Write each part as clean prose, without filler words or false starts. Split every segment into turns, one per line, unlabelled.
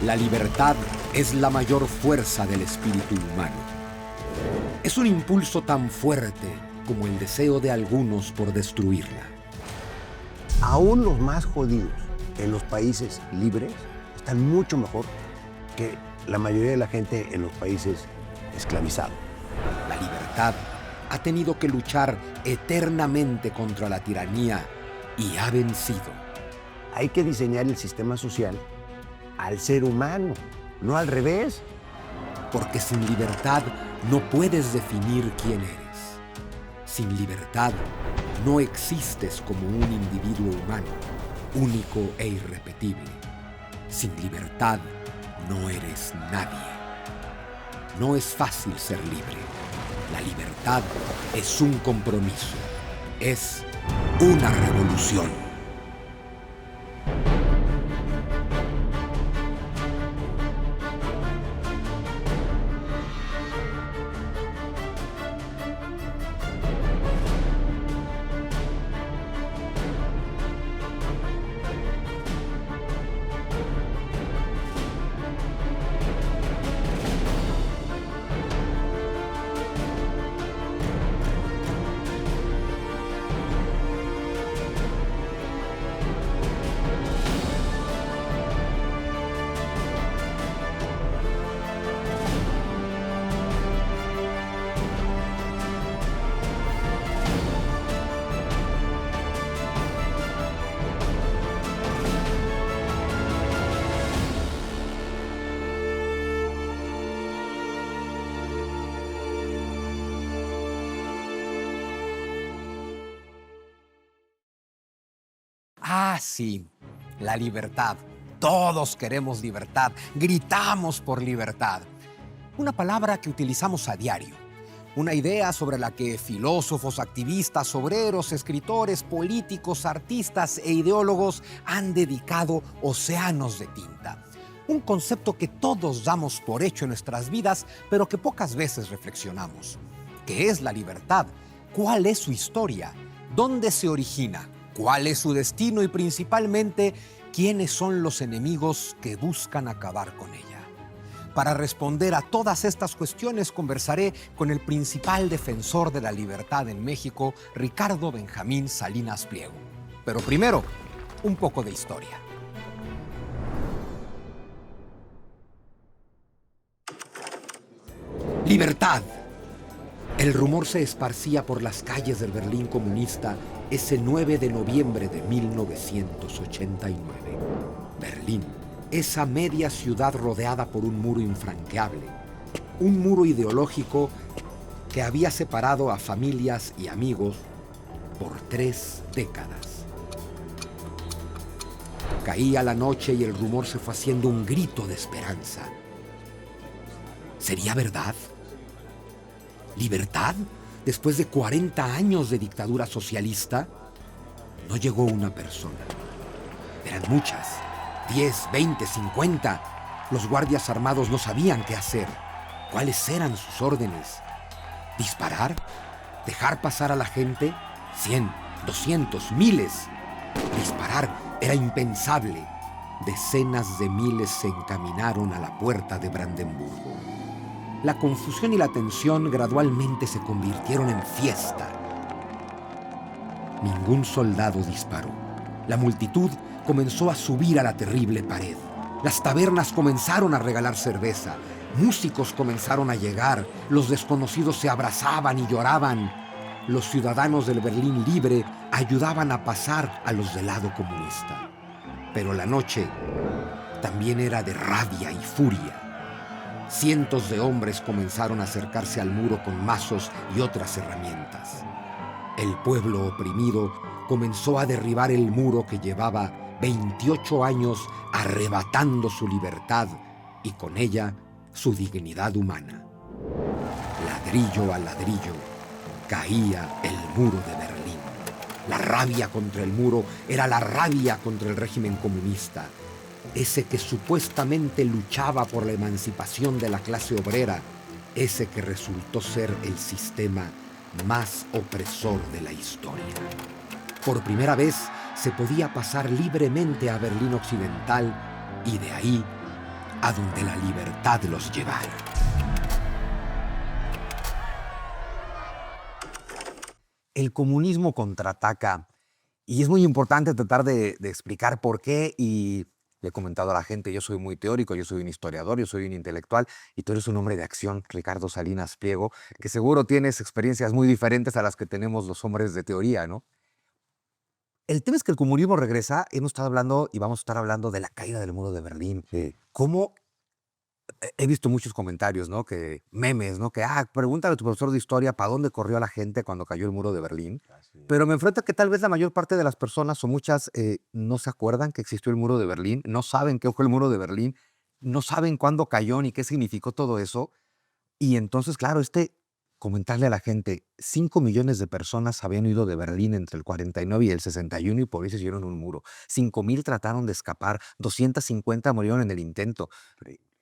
La libertad es la mayor fuerza del espíritu humano. Es un impulso tan fuerte como el deseo de algunos por destruirla.
Aún los más jodidos en los países libres están mucho mejor que la mayoría de la gente en los países esclavizados.
La libertad ha tenido que luchar eternamente contra la tiranía y ha vencido.
Hay que diseñar el sistema social al ser humano, no al revés.
Porque sin libertad no puedes definir quién eres. Sin libertad no existes como un individuo humano, único e irrepetible. Sin libertad no eres nadie. No es fácil ser libre. La libertad es un compromiso. Es una revolución. Ah, sí, la libertad. Todos queremos libertad, gritamos por libertad. Una palabra que utilizamos a diario. Una idea sobre la que filósofos, activistas, obreros, escritores, políticos, artistas e ideólogos han dedicado océanos de tinta. Un concepto que todos damos por hecho en nuestras vidas, pero que pocas veces reflexionamos. ¿Qué es la libertad? ¿Cuál es su historia? ¿Dónde se origina? ¿Cuál es su destino? Y principalmente, ¿quiénes son los enemigos que buscan acabar con ella? Para responder a todas estas cuestiones, conversaré con el principal defensor de la libertad en México, Ricardo Benjamín Salinas Pliego. Pero primero, un poco de historia. ¡Libertad! El rumor se esparcía por las calles del Berlín comunista ese 9 de noviembre de 1989. Berlín, esa media ciudad rodeada por un muro infranqueable, un muro ideológico que había separado a familias y amigos por 3 décadas. Caía la noche y el rumor se fue haciendo un grito de esperanza. ¿Sería verdad? ¿Libertad? Después de 40 años de dictadura socialista, no llegó una persona. Eran muchas, 10, 20, 50. Los guardias armados no sabían qué hacer. ¿Cuáles eran sus órdenes? ¿Disparar? ¿Dejar pasar a la gente? 100, 200, miles. Disparar era impensable. Decenas de miles se encaminaron a la puerta de Brandenburgo. La confusión y la tensión gradualmente se convirtieron en fiesta. Ningún soldado disparó. La multitud comenzó a subir a la terrible pared. Las tabernas comenzaron a regalar cerveza. Músicos comenzaron a llegar. Los desconocidos se abrazaban y lloraban. Los ciudadanos del Berlín libre ayudaban a pasar a los del lado comunista. Pero la noche también era de rabia y furia. Cientos de hombres comenzaron a acercarse al muro con mazos y otras herramientas. El pueblo oprimido comenzó a derribar el muro que llevaba 28 años arrebatando su libertad y con ella su dignidad humana. Ladrillo a ladrillo caía el muro de Berlín. La rabia contra el muro era la rabia contra el régimen comunista. Ese que supuestamente luchaba por la emancipación de la clase obrera, ese que resultó ser el sistema más opresor de la historia. Por primera vez se podía pasar libremente a Berlín Occidental y de ahí a donde la libertad los llevara.
El comunismo contraataca y es muy importante tratar de explicar por qué. Y le he comentado a la gente, yo soy muy teórico, yo soy un historiador, yo soy un intelectual y tú eres un hombre de acción, Ricardo Salinas Pliego, que seguro tienes experiencias muy diferentes a las que tenemos los hombres de teoría, ¿no? El tema es que el comunismo regresa, hemos estado hablando y vamos a estar hablando de la caída del muro de Berlín.
Sí.
¿Cómo? He visto muchos comentarios, ¿no? Que memes, ¿no? Que, pregúntale a tu profesor de historia para dónde corrió la gente cuando cayó el muro de Berlín. Pero me enfrento a que tal vez la mayor parte de las personas o muchas no se acuerdan que existió el muro de Berlín, no saben qué fue el muro de Berlín, no saben cuándo cayó ni qué significó todo eso. Y entonces, claro, comentarle a la gente, 5 millones de personas habían huido de Berlín entre el 49 y el 61 y por eso hicieron un muro. 5,000 trataron de escapar, 250 murieron en el intento.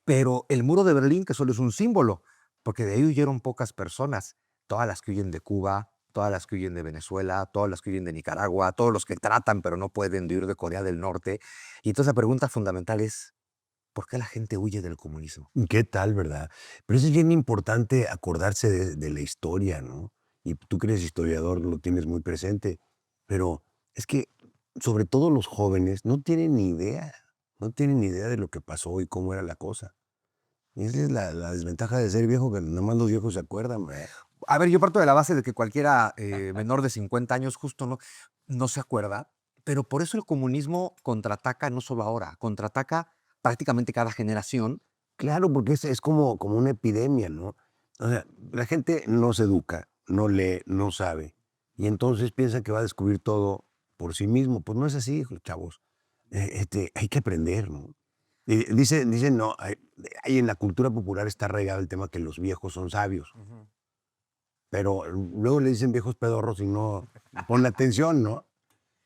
Pero el muro de Berlín, que solo es un símbolo, porque de ahí huyeron pocas personas, todas las que huyen de Cuba, todas las que huyen de Venezuela, todas las que huyen de Nicaragua, todos los que tratan pero no pueden de huir de Corea del Norte. Y entonces la pregunta fundamental es, ¿por qué la gente huye del comunismo?
¿Qué tal, verdad? Pero eso es bien importante acordarse de la historia, ¿no? Y tú que eres historiador lo tienes muy presente, pero es que sobre todo los jóvenes no tienen ni idea, no tienen ni idea de lo que pasó y cómo era la cosa. Y esa es la desventaja de ser viejo, que nada más los viejos se acuerdan, ¿verdad?
A ver, yo parto de la base de que cualquiera menor de 50 años justo no se acuerda, pero por eso el comunismo contraataca no solo ahora, contraataca prácticamente cada generación.
Claro, porque es como una epidemia, ¿no? O sea, la gente no se educa, no lee, no sabe, y entonces piensa que va a descubrir todo por sí mismo. Pues no es así, chavos. Hay que aprender, ¿no? Dicen, no, hay en la cultura popular está arraigado el tema que los viejos son sabios, pero luego le dicen viejos pedorros y no ponen atención, ¿no?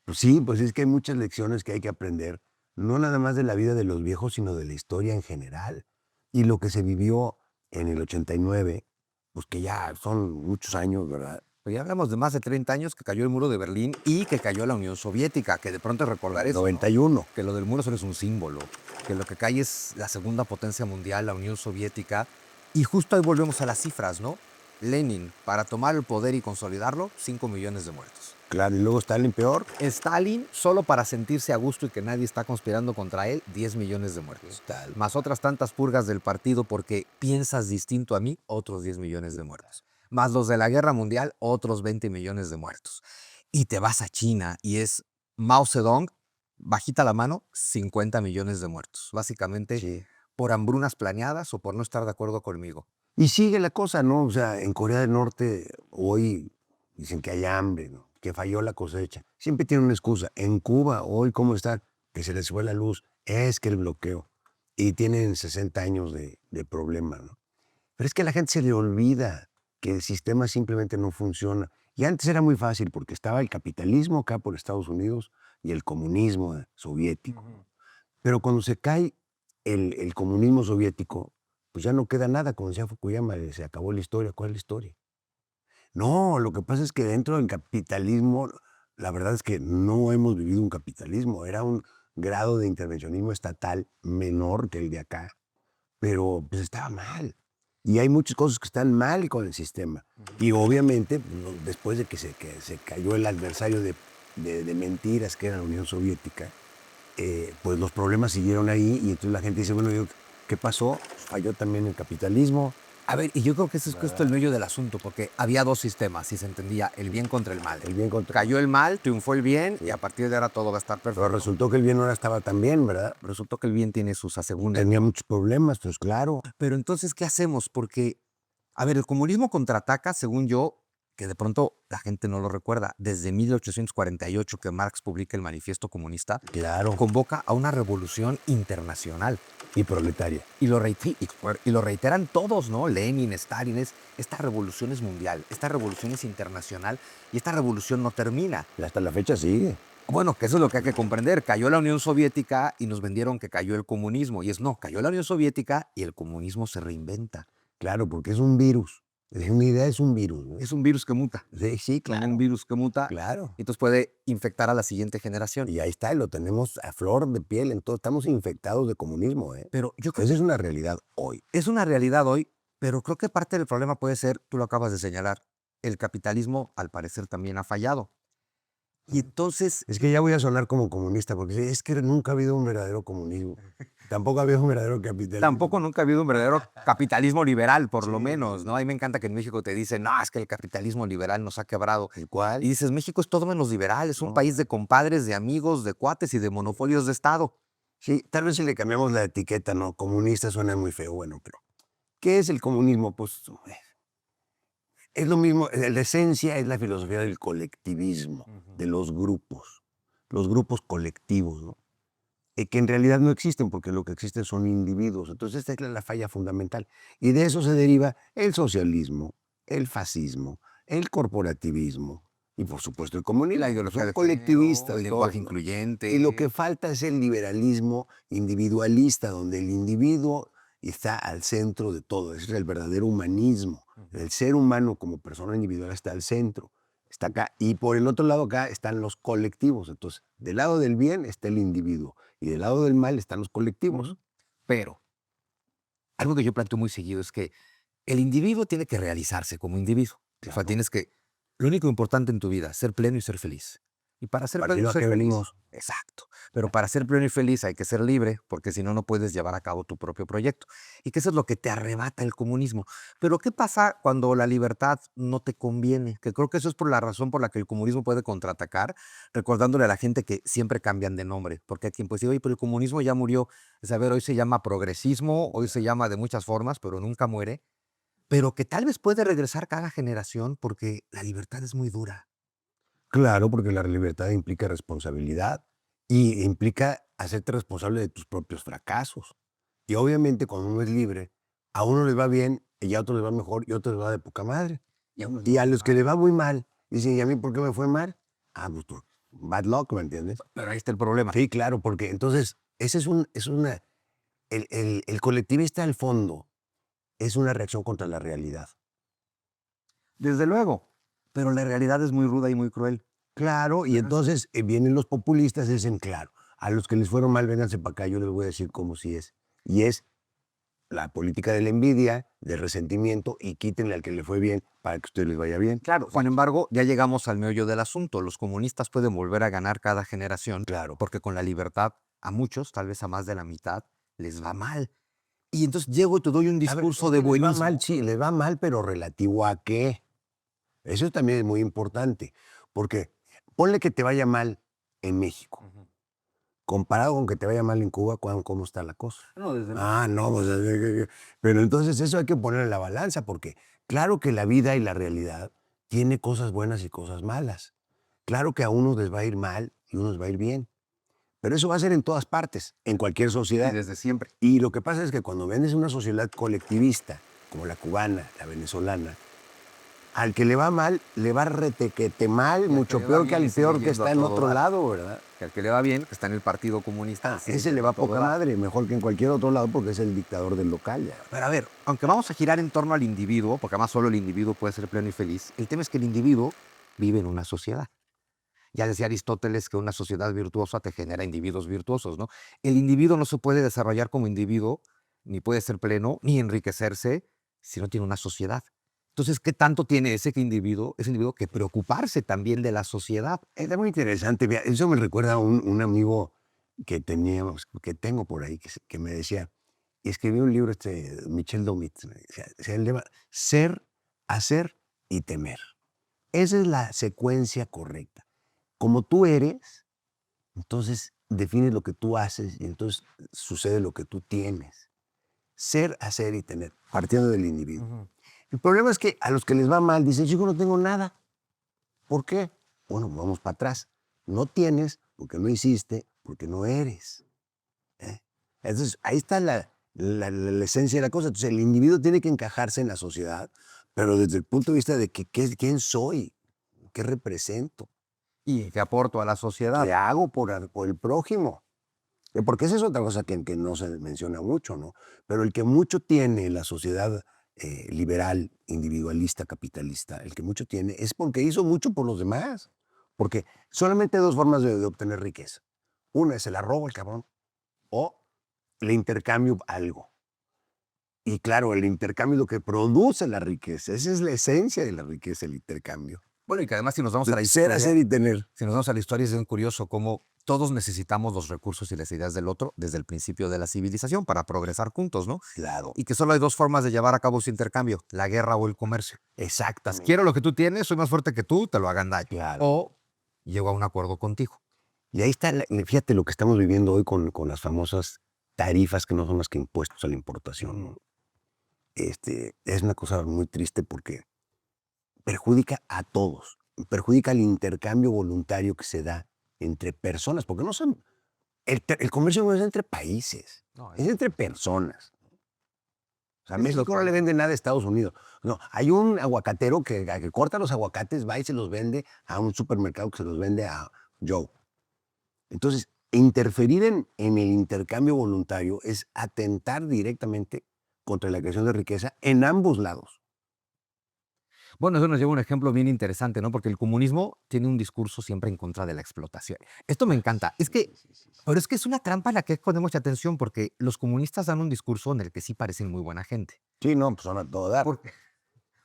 Pues sí, pues es que hay muchas lecciones que hay que aprender, no nada más de la vida de los viejos, sino de la historia en general. Y lo que se vivió en el 89, pues que ya son muchos años, ¿verdad?
Pero ya hablamos de más de 30 años que cayó el muro de Berlín y que cayó la Unión Soviética, que de pronto recordar eso, ¿no?
91.
Que lo del muro solo es un símbolo, que lo que cae es la segunda potencia mundial, la Unión Soviética. Y justo ahí volvemos a las cifras, ¿no? Lenin, para tomar el poder y consolidarlo, 5 millones de muertos.
Claro, y luego Stalin peor.
Stalin, solo para sentirse a gusto y que nadie está conspirando contra él, 10 millones de muertos. Más otras tantas purgas del partido porque piensas distinto a mí, otros 10 millones de muertos. Más los de la guerra mundial, otros 20 millones de muertos. Y te vas a China y es Mao Zedong, bajita la mano, 50 millones de muertos. Básicamente
Sí.
por hambrunas planeadas o por no estar de acuerdo conmigo.
Y sigue la cosa, ¿no? O sea, en Corea del Norte hoy dicen que hay hambre, ¿no? Que falló la cosecha. Siempre tienen una excusa. En Cuba, hoy, ¿cómo están? Que se les fue la luz. Es que el bloqueo. Y tienen 60 años de problema, ¿no? Pero es que a la gente se le olvida que el sistema simplemente no funciona. Y antes era muy fácil porque estaba el capitalismo acá por Estados Unidos y el comunismo soviético. Pero cuando se cae el comunismo soviético, pues ya no queda nada, como decía Fukuyama, se acabó la historia. ¿Cuál es la historia? No, lo que pasa es que dentro del capitalismo, la verdad es que no hemos vivido un capitalismo, era un grado de intervencionismo estatal menor que el de acá, pero pues estaba mal. Y hay muchas cosas que están mal con el sistema. Y obviamente, después de que se cayó el adversario de mentiras que era la Unión Soviética, pues los problemas siguieron ahí y entonces la gente dice, bueno, ¿qué pasó? Falló también el capitalismo.
A ver, y yo creo que ese es justo el meollo del asunto, porque había dos sistemas, si se entendía, el bien contra el mal.
El bien contra...
Cayó el mal, triunfó el bien, y a partir de ahora todo va a estar perfecto.
Pero resultó que el bien no estaba tan bien, ¿verdad?
Resultó que el bien tiene sus asegúnes.
Tenía muchos problemas, pues claro.
Pero entonces, ¿qué hacemos? Porque, a ver, el comunismo contraataca, según yo, que de pronto la gente no lo recuerda, desde 1848 que Marx publica el Manifiesto Comunista,
Claro.
convoca a una revolución internacional.
Y proletaria.
Y lo reiteran todos, ¿no? Lenin, Stalin, esta revolución es mundial, esta revolución es internacional y esta revolución no termina.
Y hasta la fecha sigue.
Bueno, que eso es lo que hay que comprender. Cayó la Unión Soviética y nos vendieron que cayó el comunismo. Y no, cayó la Unión Soviética y el comunismo se reinventa.
Claro, porque es un virus. Una idea es un virus, ¿no?
Es un virus que muta.
Sí, sí,
Como
claro.
un virus que muta.
Claro.
Y entonces puede infectar a la siguiente generación.
Y ahí está, lo tenemos a flor de piel, entonces estamos infectados de comunismo, ¿eh?
Pero yo creo
Esa es una realidad hoy.
que es una realidad hoy, pero creo que parte del problema puede ser, tú lo acabas de señalar, el capitalismo al parecer también ha fallado. Y entonces,
Es que ya voy a sonar como comunista, porque es que nunca ha habido un verdadero comunismo. Tampoco ha habido un verdadero capitalismo.
tampoco nunca ha habido un verdadero capitalismo liberal, por lo
Sí.
menos, ¿no? A mí me encanta que en México te dicen, no, es que el capitalismo liberal nos ha quebrado.
¿El cual?
Y dices, México es todo menos liberal, es un
No.
país de compadres, de amigos, de cuates y de monopolios de Estado.
Sí, tal vez si le cambiamos la etiqueta, ¿no? Comunista suena muy feo, bueno, pero ¿qué es el comunismo? Pues es lo mismo, la esencia es la filosofía del colectivismo, de los grupos colectivos, ¿no? Que en realidad no existen, porque lo que existen son individuos. Entonces, esta es la falla fundamental. Y de eso se deriva el socialismo, el fascismo, el corporativismo y, por supuesto, el comunismo.
La ideología
Son
de
colectivistas,
el
todos,
lenguaje
¿no?
incluyente.
Y lo que falta es el liberalismo individualista, donde el individuo está al centro de todo. Ese es el verdadero humanismo. El ser humano como persona individual está al centro. Está acá. Y por el otro lado acá están los colectivos. Entonces, del lado del bien está el individuo. Y del lado del mal están los colectivos.
Pero algo que yo planteo muy seguido es que el individuo tiene que realizarse como individuo. O sea,
Claro.
tienes que, lo único importante en tu vida, ser pleno y ser feliz. Y para ser
Para
pleno y
ello, ¿a
ser
qué
feliz,
venimos?
exacto. Pero para ser pleno y feliz hay que ser libre, porque si no, no puedes llevar a cabo tu propio proyecto. Y que eso es lo que te arrebata el comunismo. Pero ¿qué pasa cuando la libertad no te conviene? Que creo que eso es por la razón por la que el comunismo puede contraatacar, recordándole a la gente que siempre cambian de nombre. Porque hay quien puede decir, oye, pero el comunismo ya murió. Es a ver, hoy se llama progresismo, hoy se llama de muchas formas, pero nunca muere. Pero que tal vez puede regresar cada generación porque la libertad es muy dura.
Claro, porque la libertad implica responsabilidad y implica hacerte responsable de tus propios fracasos. Y obviamente cuando uno es libre, a uno le va bien y a otro le va mejor y a otro le va de poca madre. Y a los que le va muy mal, dicen, ¿y a mí por qué me fue mal? Ah, pues tú, bad luck, ¿me entiendes?
Pero ahí está el problema.
Sí, claro, porque entonces, ese es una, el colectivista al fondo es una reacción contra la realidad.
Desde luego. Pero la realidad es muy ruda y muy cruel.
Claro, y entonces vienen los populistas y dicen, claro, a los que les fueron mal, vénganse para acá, yo les voy a decir cómo sí es. Y es la política de la envidia, del resentimiento, y quítenle al que le fue bien para que a ustedes les vaya bien.
Claro, sin embargo, ya llegamos al meollo del asunto. Los comunistas pueden volver a ganar cada generación,
Claro.
porque con la libertad a muchos, tal vez a más de la mitad, les va mal. Y entonces llego y te doy un
A ver,
discurso
es
de
que les va
buenismo.
mal, sí, les va mal, pero relativo a qué. Eso también es muy importante, porque ponle que te vaya mal en México. Comparado con que te vaya mal en Cuba, ¿cómo está la cosa?
No, desde luego.
Ah, no, pues, pero entonces eso hay que poner en la balanza, porque claro que la vida y la realidad tiene cosas buenas y cosas malas. Claro que a unos les va a ir mal y a unos les va a ir bien, pero eso va a ser en todas partes, en cualquier
Y
sociedad.
desde siempre.
Y lo que pasa es que cuando vienes una sociedad colectivista, como la cubana, la venezolana, al que le va mal, le va retequete mal, mucho
le va
peor
bien
que al
le sigue
peor que
yendo
está
a
en
todo
otro
dar.
lado, ¿verdad?
Que al que le va bien, que está en el Partido Comunista. sigue
Ese le
yendo
va
a todo
poca
dar.
madre, mejor que en cualquier otro lado, porque es el dictador del local ya.
Pero a ver, aunque vamos a girar en torno al individuo, porque además solo el individuo puede ser pleno y feliz, el tema es que el individuo vive en una sociedad. Ya decía Aristóteles que una sociedad virtuosa te genera individuos virtuosos, ¿no? El individuo no se puede desarrollar como individuo, ni puede ser pleno, ni enriquecerse si no tiene una sociedad. Entonces, ¿qué tanto tiene ese individuo que preocuparse también de la sociedad?
Está muy interesante, mira, eso me recuerda a un amigo que teníamos, que tengo por ahí, que me decía, y escribió un libro, Michel Domitz, me decía el lema, ser, hacer y temer. Esa es la secuencia correcta. Como tú eres, entonces defines lo que tú haces y entonces sucede lo que tú tienes. Ser, hacer y tener, partiendo del individuo. El problema es que a los que les va mal dicen, yo no tengo nada. ¿Por qué? Bueno, vamos para atrás. No tienes porque no hiciste, porque no eres. ¿eh? Entonces, ahí está la esencia de la cosa. Entonces, el individuo tiene que encajarse en la sociedad, pero desde el punto de vista de quién soy, qué represento,
Y que aporto a la sociedad.
qué hago por el prójimo. Porque esa es otra cosa que no se menciona mucho, ¿no? Pero el que mucho tiene la sociedad liberal, individualista, capitalista, el que mucho tiene, es porque hizo mucho por los demás. Porque solamente hay dos formas de obtener riqueza. Una es se la robo el cabrón o le intercambio algo. Y claro, el intercambio es lo que produce la riqueza. Esa es la esencia de la riqueza, el intercambio.
Bueno, y que además si nos vamos a la
Ser,
historia,
hacer y tener.
si nos vamos a la historia es bien curioso cómo todos necesitamos los recursos y las ideas del otro desde el principio de la civilización para progresar juntos, ¿no?
Claro.
Y que solo hay dos formas de llevar a cabo ese intercambio, la guerra o el comercio.
Exactamente.
Quiero lo que tú tienes, soy más fuerte que tú, te lo hagan daño.
Claro.
O llego a un acuerdo contigo.
Y ahí está, fíjate lo que estamos viviendo hoy con las famosas tarifas que no son más que impuestos a la importación, ¿no? Es una cosa muy triste porque perjudica a todos, perjudica el intercambio voluntario que se da entre personas, porque no son, el comercio no es entre países,
No,
es entre personas. O sea,
Es
México
lo
no
que-
le vende nada a Estados Unidos. No, hay un aguacatero que corta los aguacates, va y se los vende a un supermercado que se los vende a Joe. Entonces, interferir en el intercambio voluntario es atentar directamente contra la creación de riqueza en ambos lados.
Bueno, eso nos lleva a un ejemplo bien interesante, ¿no? Porque el comunismo tiene un discurso siempre en contra de la explotación. Esto me encanta. Pero es que es una trampa a la que hay que poner mucha atención porque los comunistas dan un discurso en el que sí parecen muy buena gente.
Sí, no, pues son a todo dar.
Porque,
Sí,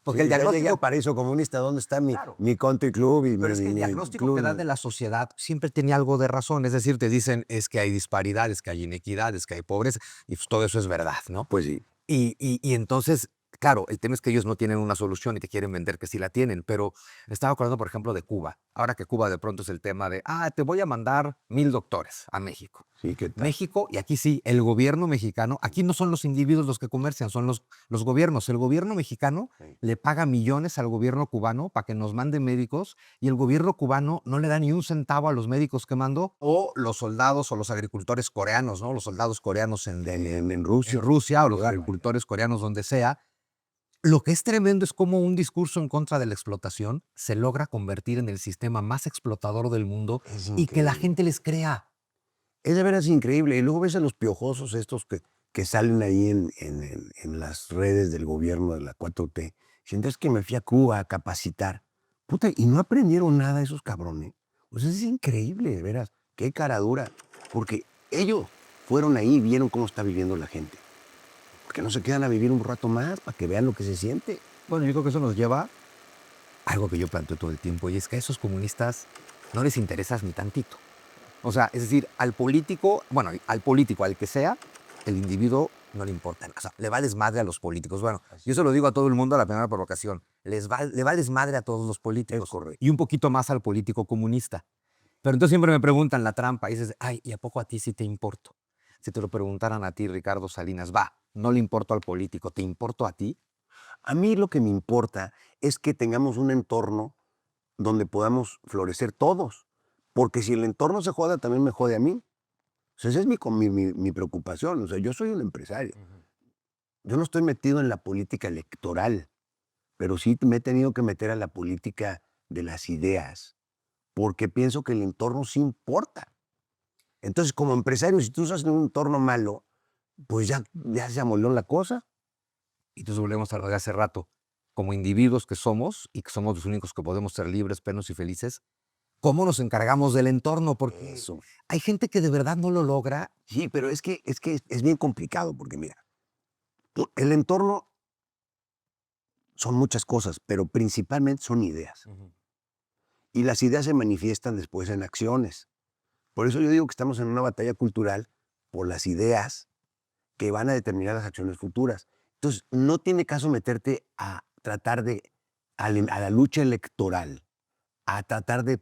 porque el
ya llegué
diagnóstico
al paraíso comunista, ¿dónde está
Claro.
mi country club? Y
Pero es que el
mi
diagnóstico
club
que dan de la sociedad siempre tenía algo de razón. Es decir, te dicen es que hay disparidades, que hay inequidades, que hay pobreza, y pues todo eso es verdad, ¿no?
Pues sí.
Y entonces, claro, el tema es que ellos no tienen una solución y te quieren vender que sí la tienen, pero estaba acordando, por ejemplo, de Cuba. Ahora que Cuba de pronto es el tema de, te voy a mandar 1000 doctores a México.
Sí, ¿qué tal?
México, y aquí sí, el gobierno mexicano, aquí no son los individuos los que comercian, son los gobiernos. El gobierno mexicano
Sí.
le paga millones al gobierno cubano para que nos mande médicos y el gobierno cubano no le da ni un centavo a los médicos que mandó, o los soldados o los agricultores coreanos, ¿no? Los soldados coreanos
En Rusia.
en Rusia o los
Qué barbaridad.
agricultores coreanos donde sea. Lo que es tremendo es cómo un discurso en contra de la explotación se logra convertir en el sistema más explotador del mundo
Es
y que la
increíble.
gente les crea.
Es de veras increíble. Y luego ves a los piojosos estos que salen ahí en las redes del gobierno de la 4T. Diciendo, es que me fui a Cuba a capacitar. Puta, y no aprendieron nada esos cabrones. O sea, es increíble, de veras. Qué cara dura. Porque ellos fueron ahí y vieron cómo está viviendo la gente. Porque no se quedan a vivir un rato más para que vean lo que se siente.
Bueno, yo creo que eso nos lleva a algo que yo planteo todo el tiempo, y es que a esos comunistas no les interesas ni tantito. O sea, es decir, al político, al que sea, el individuo no le importa. O sea, le va desmadre a los políticos. Bueno, yo se lo digo a todo el mundo a la primera provocación. Le va desmadre a todos los políticos.
Es correcto.
Y un poquito más al político comunista. Pero entonces siempre me preguntan la trampa y dices, ¿y a poco a ti sí te importo? Si te lo preguntaran a ti, Ricardo Salinas, no le importo al político, ¿te importo a ti?
A mí lo que me importa es que tengamos un entorno donde podamos florecer todos. Porque si el entorno se joda, también me jode a mí. O sea, esa es mi preocupación. O sea, yo soy un empresario. Yo no estoy metido en la política electoral, pero sí me he tenido que meter a la política de las ideas, porque pienso que el entorno sí importa. Entonces, como empresario, si tú estás en un entorno malo, pues ya se amoló la cosa.
Y entonces volvemos a lo de hace rato. Como individuos que somos, y que somos los únicos que podemos ser libres, plenos y felices, ¿cómo nos encargamos del entorno? Porque
Eso.
hay gente que de verdad no lo logra.
Sí, pero es que es bien complicado, porque mira, el entorno son muchas cosas, pero principalmente son ideas. Y las ideas se manifiestan después en acciones. Por eso yo digo que estamos en una batalla cultural por las ideas que van a determinar las acciones futuras. Entonces, no tiene caso meterte a tratar a la lucha electoral, a tratar de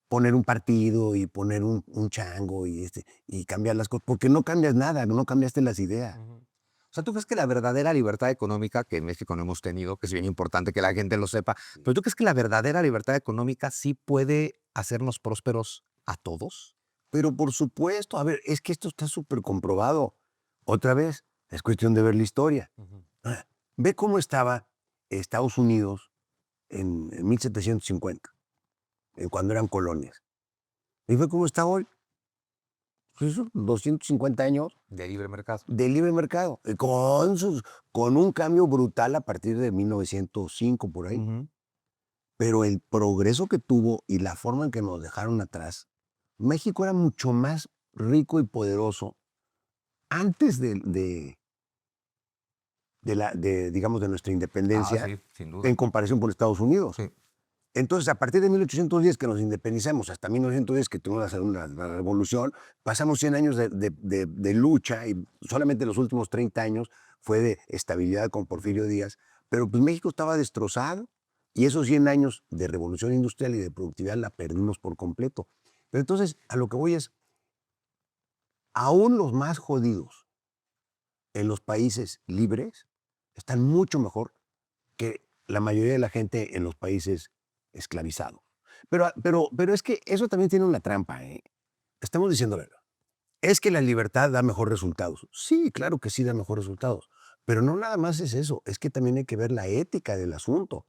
poner un partido y poner un chango y cambiar las cosas, porque no cambias nada, no cambiaste las ideas.
O sea, ¿tú crees que la verdadera libertad económica que en México no hemos tenido, que es bien importante que la gente lo sepa, pero tú crees que la verdadera libertad económica sí puede hacernos prósperos a todos?
Pero por supuesto, a ver, es que esto está súper comprobado. Otra vez, es cuestión de ver la historia. Ve cómo estaba Estados Unidos en 1750, cuando eran colonias. Y ve cómo está hoy. pues eso, 250 años
De libre mercado.
de libre mercado, con un cambio brutal a partir de 1905 por ahí.
Ujú.
Pero el progreso que tuvo y la forma en que nos dejaron atrás, México era mucho más rico y poderoso antes digamos, de nuestra independencia
Sí, sin duda.
en comparación con Estados Unidos.
Sí.
Entonces, a partir de 1810 que nos independizamos, hasta 1910 que tuvimos la revolución, pasamos 100 años de lucha y solamente los últimos 30 años fue de estabilidad con Porfirio Díaz, pero pues México estaba destrozado y esos 100 años de revolución industrial y de productividad la perdimos por completo. Pero entonces, a lo que voy es, aún los más jodidos en los países libres están mucho mejor que la mayoría de la gente en los países esclavizados. Pero es que eso también tiene una trampa, ¿eh? Estamos diciéndole, es que la libertad da mejores resultados. Sí, claro que sí da mejores resultados. Pero no nada más es eso, es que también hay que ver la ética del asunto.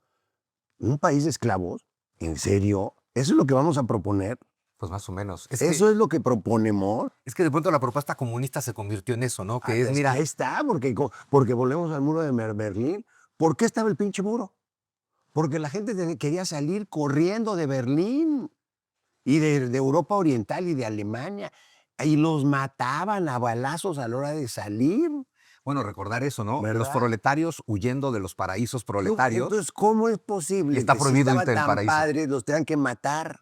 Un país de esclavos, ¿en serio? ¿Eso es lo que vamos a proponer?
Pues más o menos.
¿Eso es lo que proponemos?
Es que de pronto la propuesta comunista se convirtió en eso, ¿no? Que es, mira,
Ahí está, porque volvemos al muro de Berlín. ¿Por qué estaba el pinche muro? Porque la gente quería salir corriendo de Berlín y de Europa Oriental y de Alemania. Y los mataban a balazos a la hora de salir.
bueno, recordar eso, ¿no?
¿Verdad?
Los proletarios huyendo de los paraísos proletarios.
Entonces, ¿cómo es posible
Y está
que
prohibido
si
irte del
estaban tan
paraíso.
padres los tengan que matar?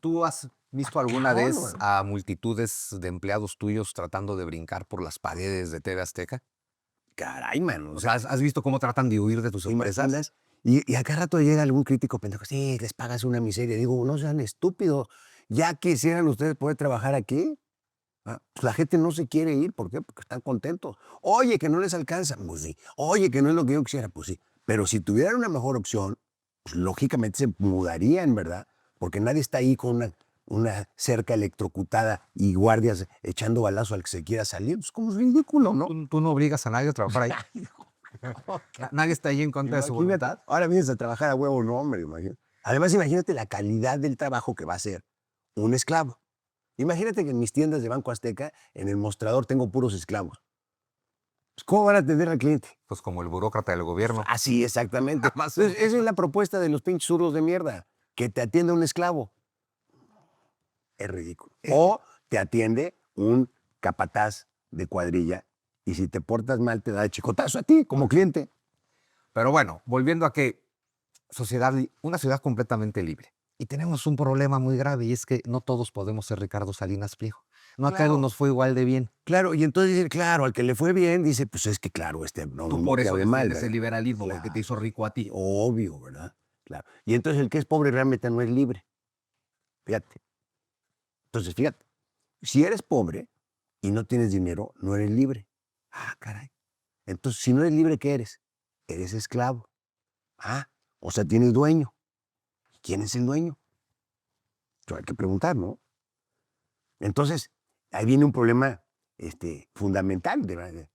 ¿Tú has visto alguna
cabrón,
vez
güey.
a multitudes de empleados tuyos tratando de brincar por las paredes de TV Azteca?
Caray, mano.
O sea, ¿has visto cómo tratan de huir de tus
¿te
empresas?
imaginas? Y a cada rato llega algún crítico pendejo, sí, les pagas una miseria. Digo, no sean estúpidos. Ya quisieran ustedes poder trabajar aquí. Pues la gente no se quiere ir. ¿Por qué? Porque están contentos. Oye, que no les alcanza. Pues sí. Oye, que no es lo que yo quisiera. Pues sí. Pero si tuvieran una mejor opción, pues lógicamente se mudarían, ¿verdad? Porque nadie está ahí con una cerca electrocutada y guardias echando balazo al que se quiera salir. Pues como es ridículo, ¿no?
Tú no obligas a nadie a trabajar ahí. Nadie está ahí en contra de su
Imagínate,
voluntad.
ahora vienes a trabajar a huevo, no, hombre, imagínate. Además, imagínate la calidad del trabajo que va a hacer un esclavo. Imagínate que en mis tiendas de Banco Azteca, en el mostrador, tengo puros esclavos. Pues, ¿cómo van a atender al cliente?
Pues como el burócrata del gobierno.
Así, exactamente.
Más o
Entonces, esa es la propuesta de los pinches zurdos de mierda, que te atienda un esclavo. Es ridículo. O te atiende un capataz de cuadrilla y si te portas mal te da de chicotazo a ti como cliente.
Pero bueno, volviendo a que una ciudad completamente libre. Y tenemos un problema muy grave y es que no todos podemos ser Ricardo Salinas Pliego. No a
Claro.
todos nos fue igual de bien.
Claro, y entonces dice, claro, al que le fue bien, dice, pues es que claro, no,
Tú
no
por
te
eso
hago mal,
defiendes el
¿verdad?
liberalismo,
Claro.
porque te hizo rico a ti.
Obvio, ¿verdad? Claro. Y entonces el que es pobre realmente no es libre. Fíjate. Entonces, fíjate, si eres pobre y no tienes dinero, no eres libre. Ah, caray. Entonces, si no eres libre, ¿qué eres? Eres esclavo. Ah, o sea, tienes dueño. ¿Quién es el dueño? Hay que preguntar, ¿no? Entonces, ahí viene un problema fundamental.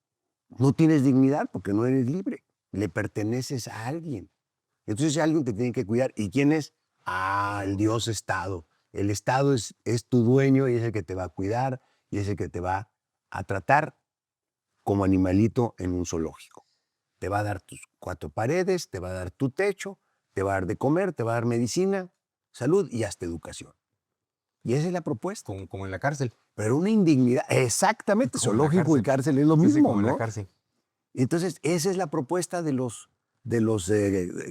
No tienes dignidad porque no eres libre. Le perteneces a alguien. Entonces, alguien te tiene que cuidar. ¿Y quién es? Ah, el Dios Estado. El Estado es tu dueño y es el que te va a cuidar y es el que te va a tratar como animalito en un zoológico. Te va a dar tus 4 paredes, te va a dar tu techo, te va a dar de comer, te va a dar medicina, salud y hasta educación. Y esa es la propuesta.
Como en la cárcel.
Pero una indignidad, exactamente,
Como en la
zoológico y cárcel es lo
Sí,
mismo,
como en
¿no?
la cárcel.
Entonces, esa es la propuesta de los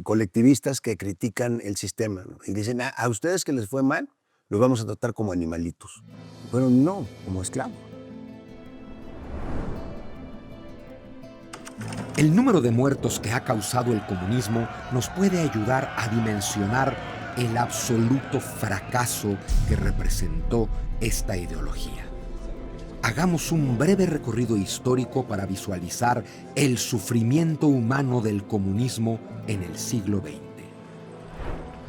colectivistas que critican el sistema, ¿no? Y dicen, a ustedes que les fue mal, los vamos a tratar como animalitos. Pero no, como esclavos.
El número de muertos que ha causado el comunismo nos puede ayudar a dimensionar el absoluto fracaso que representó esta ideología. Hagamos un breve recorrido histórico para visualizar el sufrimiento humano del comunismo en el siglo XX.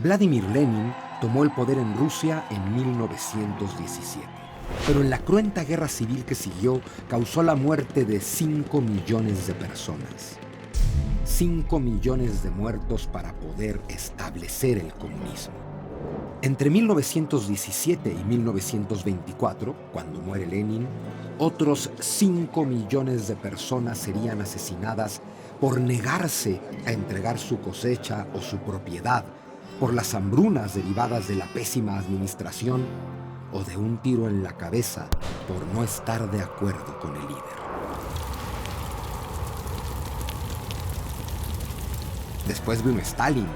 Vladimir Lenin tomó el poder en Rusia en 1917, pero en la cruenta guerra civil que siguió causó la muerte de 5 millones de personas. 5 millones de muertos para poder establecer el comunismo. Entre 1917 y 1924, cuando muere Lenin, otros 5 millones de personas serían asesinadas por negarse a entregar su cosecha o su propiedad, por las hambrunas derivadas de la pésima administración o de un tiro en la cabeza por no estar de acuerdo con el líder. Después vino Stalin,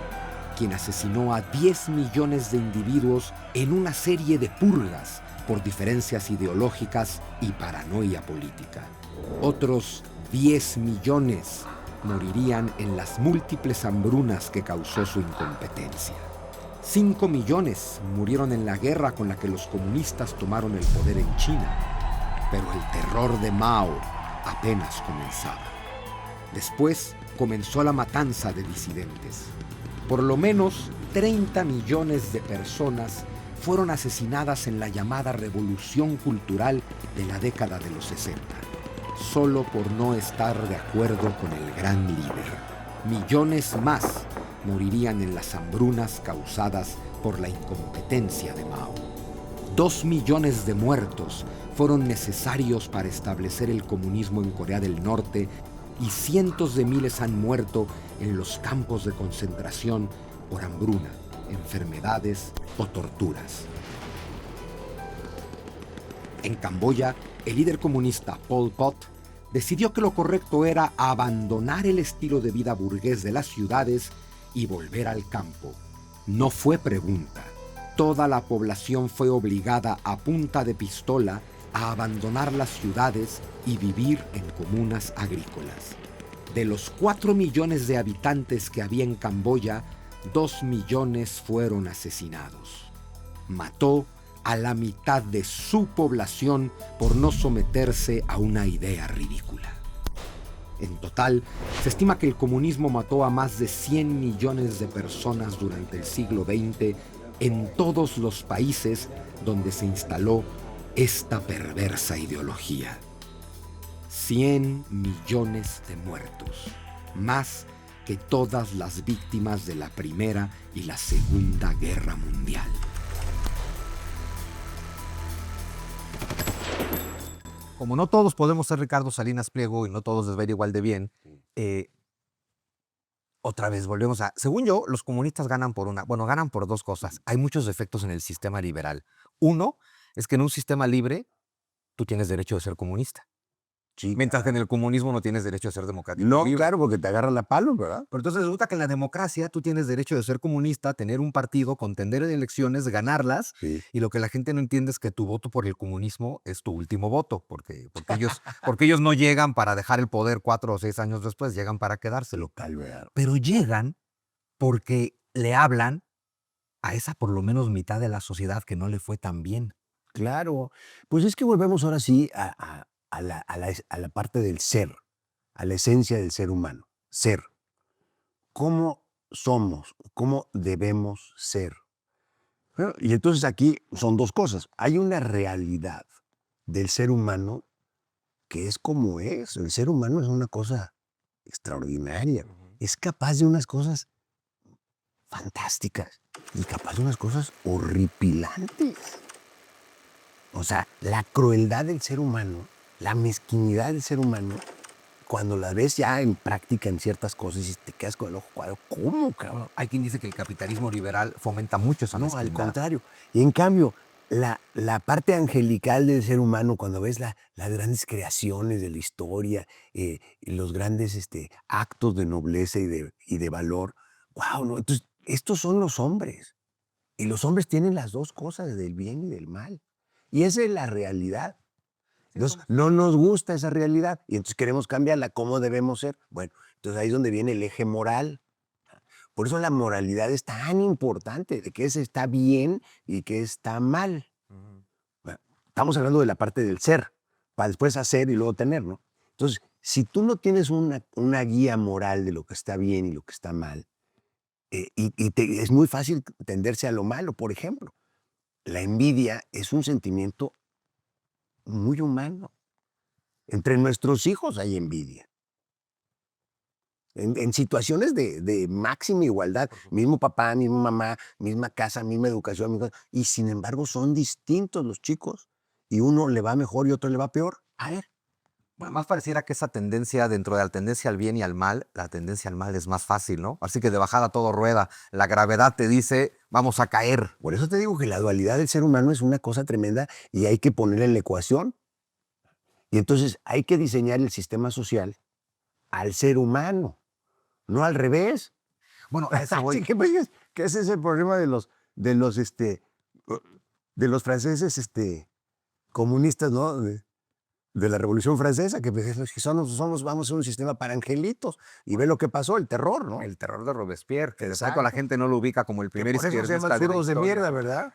quien asesinó a 10 millones de individuos en una serie de purgas por diferencias ideológicas y paranoia política. Otros 10 millones morirían en las múltiples hambrunas que causó su incompetencia. 5 millones murieron en la guerra con la que los comunistas tomaron el poder en China, pero el terror de Mao apenas comenzaba. Después comenzó la matanza de disidentes. Por lo menos 30 millones de personas fueron asesinadas en la llamada Revolución Cultural de la década de los 60, solo por no estar de acuerdo con el gran líder. Millones más morirían en las hambrunas causadas por la incompetencia de Mao. 2 millones de muertos fueron necesarios para establecer el comunismo en Corea del Norte y cientos de miles han muerto en los campos de concentración por hambruna, enfermedades o torturas. En Camboya, el líder comunista Pol Pot decidió que lo correcto era abandonar el estilo de vida burgués de las ciudades y volver al campo. No fue pregunta. Toda la población fue obligada a punta de pistola a abandonar las ciudades y vivir en comunas agrícolas. De los 4 millones de habitantes que había en Camboya, 2 millones fueron asesinados. Mató a la mitad de su población por no someterse a una idea ridícula. En total, se estima que el comunismo mató a más de 100 millones de personas durante el siglo XX en todos los países donde se instaló esta perversa ideología. 100 millones de muertos, más que todas las víctimas de la Primera y la Segunda Guerra Mundial.
Como no todos podemos ser Ricardo Salinas Pliego y no todos les va a ir igual de bien, otra vez volvemos a... Según yo, los comunistas ganan ganan por dos cosas. Hay muchos defectos en el sistema liberal. Uno es que en un sistema libre tú tienes derecho de ser comunista.
Sí,
Mientras que en el comunismo no tienes derecho de ser democrático.
no,
libre.
claro, porque te agarran la palo, ¿verdad?
Pero entonces resulta que en la democracia tú tienes derecho de ser comunista, tener un partido, contender en elecciones, ganarlas,
Sí.
y lo que la gente no entiende es que tu voto por el comunismo es tu último voto, porque ellos no llegan para dejar el poder 4 o 6 años después, llegan para quedárselo.
Local, ¿verdad?
Pero llegan porque le hablan a esa por lo menos mitad de la sociedad que no le fue tan bien.
Claro. Pues es que volvemos ahora sí a la parte del ser, a la esencia del ser humano. Ser. ¿Cómo somos? ¿Cómo debemos ser? Bueno, y entonces aquí son dos cosas. Hay una realidad del ser humano que es como es. El ser humano es una cosa extraordinaria. Es capaz de unas cosas fantásticas y capaz de unas cosas horripilantes. O sea, la crueldad del ser humano, la mezquinidad del ser humano, cuando la ves ya en práctica en ciertas cosas y te quedas con el ojo cuadrado, ¿cómo, cabrón?
Hay quien dice que el capitalismo liberal fomenta mucho esa
No,
mezquindad.
al contrario. Y en cambio, la parte angelical del ser humano, cuando ves las grandes creaciones de la historia, y los grandes actos de nobleza y de valor, wow, ¿no? Entonces, estos son los hombres. Y los hombres tienen las dos cosas, del bien y del mal. Y esa es la realidad. Entonces, no nos gusta esa realidad y entonces queremos cambiarla. ¿Cómo debemos ser? Bueno, entonces ahí es donde viene el eje moral. Por eso la moralidad es tan importante, de qué está bien y qué está mal. Bueno, estamos hablando de la parte del ser, para después hacer y luego tener, ¿no? Entonces, si tú no tienes una guía moral de lo que está bien y lo que está mal, es muy fácil tenderse a lo malo. Por ejemplo, la envidia es un sentimiento muy humano. Entre nuestros hijos hay envidia. en situaciones de máxima igualdad, mismo papá, misma mamá, misma casa, misma educación, y sin embargo son distintos los chicos, y uno le va mejor y otro le va peor. A ver,
Bueno, más pareciera que esa tendencia, dentro de la tendencia al bien y al mal, la tendencia al mal es más fácil, ¿no? Así que de bajada todo rueda. La gravedad te dice, vamos a caer.
por eso te digo que la dualidad del ser humano es una cosa tremenda y hay que ponerla en la ecuación. Y entonces hay que diseñar el sistema social al ser humano, no al revés.
Bueno, a eso voy.
Así que, pues, que ese es el problema de los, de los franceses comunistas, ¿no? De la Revolución Francesa, que pues, es que vamos a un sistema para angelitos. Y ve lo que pasó, el terror, ¿no?
El terror de Robespierre, que de
Exacto.
pronto la gente no lo ubica como el
Que
primer
por eso se
izquierdista
llaman
de la
zurdos de
historia.
mierda, ¿verdad?